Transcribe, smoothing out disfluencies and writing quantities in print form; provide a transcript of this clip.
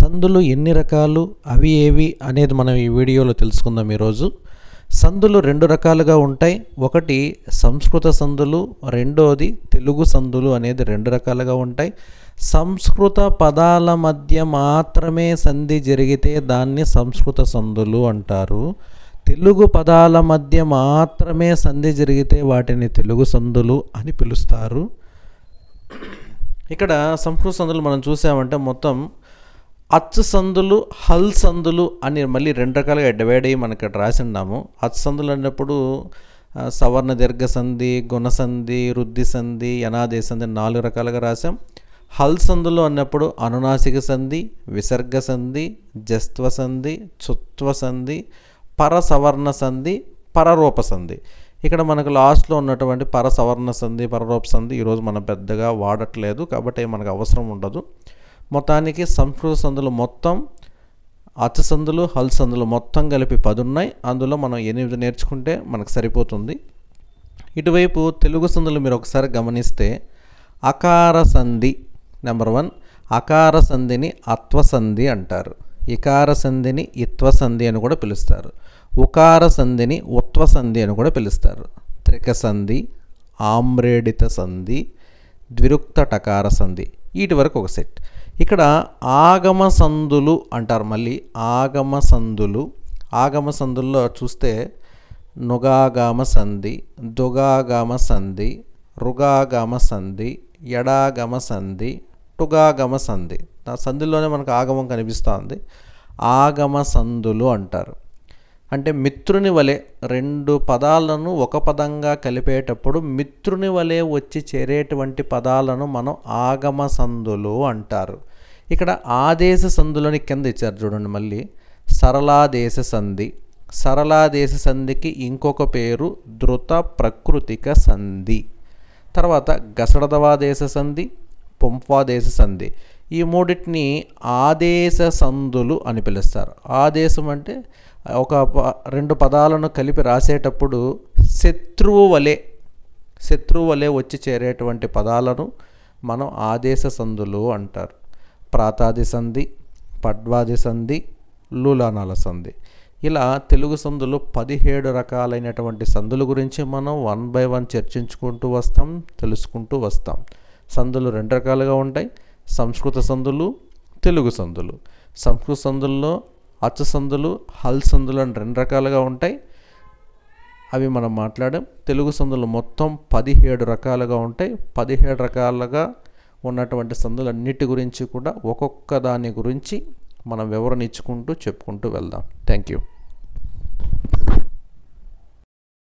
సందులు ఎన్ని రకాలు, అవి ఏవి అనేది మనం ఈ వీడియోలో తెలుసుకుందాం. ఈరోజు సందులు రెండు రకాలుగా ఉంటాయి. ఒకటి సంస్కృత సందులు, రెండోది తెలుగు సందులు అనేది రెండు రకాలుగా ఉంటాయి. సంస్కృత పదాల మధ్య మాత్రమే సంధి జరిగితే దాన్ని సంస్కృత సందులు అంటారు. తెలుగు పదాల మధ్య మాత్రమే సంధి జరిగితే వాటిని తెలుగు సందులు అని పిలుస్తారు. ఇక్కడ సంస్కృత సందులు మనం చూసామంటే మొత్తం అచ్చు సందులు, హల్ సందులు అని మళ్ళీ రెండు రకాలుగా డివైడ్ అయ్యి మనకి ఇక్కడ రాసి ఉన్నాము. అచ్చు సందులు అన్నప్పుడు సవర్ణ దీర్ఘ సంధి, గుణ సంధి, వృద్ధి సంధి, యనాదేశ సంధి 4 రకాలుగా రాసాం. హల్ సందులు అన్నప్పుడు అనునాసిక సంధి, విసర్గ సంధి, జస్త్వ సంధి, చుత్వ సంధి, పరసవర్ణ సంధి, పరరూప సంధి. ఇక్కడ మనకు లాస్ట్లో ఉన్నటువంటి పరసవర్ణ సంధి, పరరూప సంధి ఈరోజు మనం పెద్దగా వాడట్లేదు కాబట్టి మనకు అవసరం ఉండదు. మొత్తానికి సంస్కృత సందులు మొత్తం అచ్చు సందులు, హల్ సందులు మొత్తం కలిపి 10 ఉన్నాయి. అందులో మనం 8 నేర్చుకుంటే మనకు సరిపోతుంది. ఇటువైపు తెలుగు సందులు మీరు ఒకసారి గమనిస్తే అకార సంధి నెంబర్ 1, అకార సంధిని అత్వ సంధి అంటారు. ఇకార సంధిని ఇత్వ సంధి అని కూడా పిలుస్తారు. ఉకార సంధిని ఉత్వ సంధి అని కూడా పిలుస్తారు. త్రిక సంధి, ఆమ్రేడిత సంధి, ద్విరుక్త టకార సంధి, వీటి వరకు ఒక సెట్. ఇక్కడ ఆగమ సందులు అంటారు. మళ్ళీ ఆగమ సందులు, ఆగమ సందుల్లో చూస్తే నుగాగామ సంధి, దుగాగామ సంధి, రుగాగామ సంధి, ఎడాగమ సంధి, టుగాగమ సంధి. ఆ సంధిలోనే మనకు ఆగమం కనిపిస్తుంది. ఆగమ సందులు అంటారు. అంటే మిత్రుని వలె రెండు పదాలను ఒక పదంగా కలిపేటప్పుడు మిత్రుని వలె వచ్చి చేరేటువంటి పదాలను మనం ఆగమ సందులు అంటారు. ఇక్కడ ఆదేశ సందులని కింద ఇచ్చారు చూడండి. మళ్ళీ సరళాదేశ సంధి, సరళాదేశ సంధికి ఇంకొక పేరు ధృత ప్రకృతిక సంధి. తర్వాత గసడదవాదేశ సంధి, పొంఫాదేశ సంధి. ఈ మూడింటిని ఆదేశ సందులు అని పిలుస్తారు. ఆదేశం అంటే ఒక రెండు పదాలను కలిపి రాసేటప్పుడు శత్రువు వలె వచ్చి చేరేటువంటి పదాలను మనం ఆదేశ సందులు అంటారు. ప్రాతాది సంధి, పడ్వాది సంధి, లూలానాల సంధి. ఇలా తెలుగు సందులు 17 రకాలైనటువంటి సందుల గురించి మనం 1 by 1 చర్చించుకుంటూ వస్తాం, తెలుసుకుంటూ వస్తాం. సందులు రెండు రకాలుగా ఉంటాయి. సంస్కృత సందులు, తెలుగు సందులు. సంస్కృత సందుల్లో అచ్చు సందులు, హల్ సందులు అని 2 రకాలుగా ఉంటాయి. అవి మనం మాట్లాడాం. తెలుగు సందులు మొత్తం 17 రకాలుగా ఉంటాయి. 17 రకాలుగా ఉన్నటువంటి సందులన్నిటి గురించి కూడా ఒక్కొక్క దాని గురించి మనం వివరణ ఇచ్చుకుంటూ చెప్పుకుంటూ వెళ్దాం. Thank you.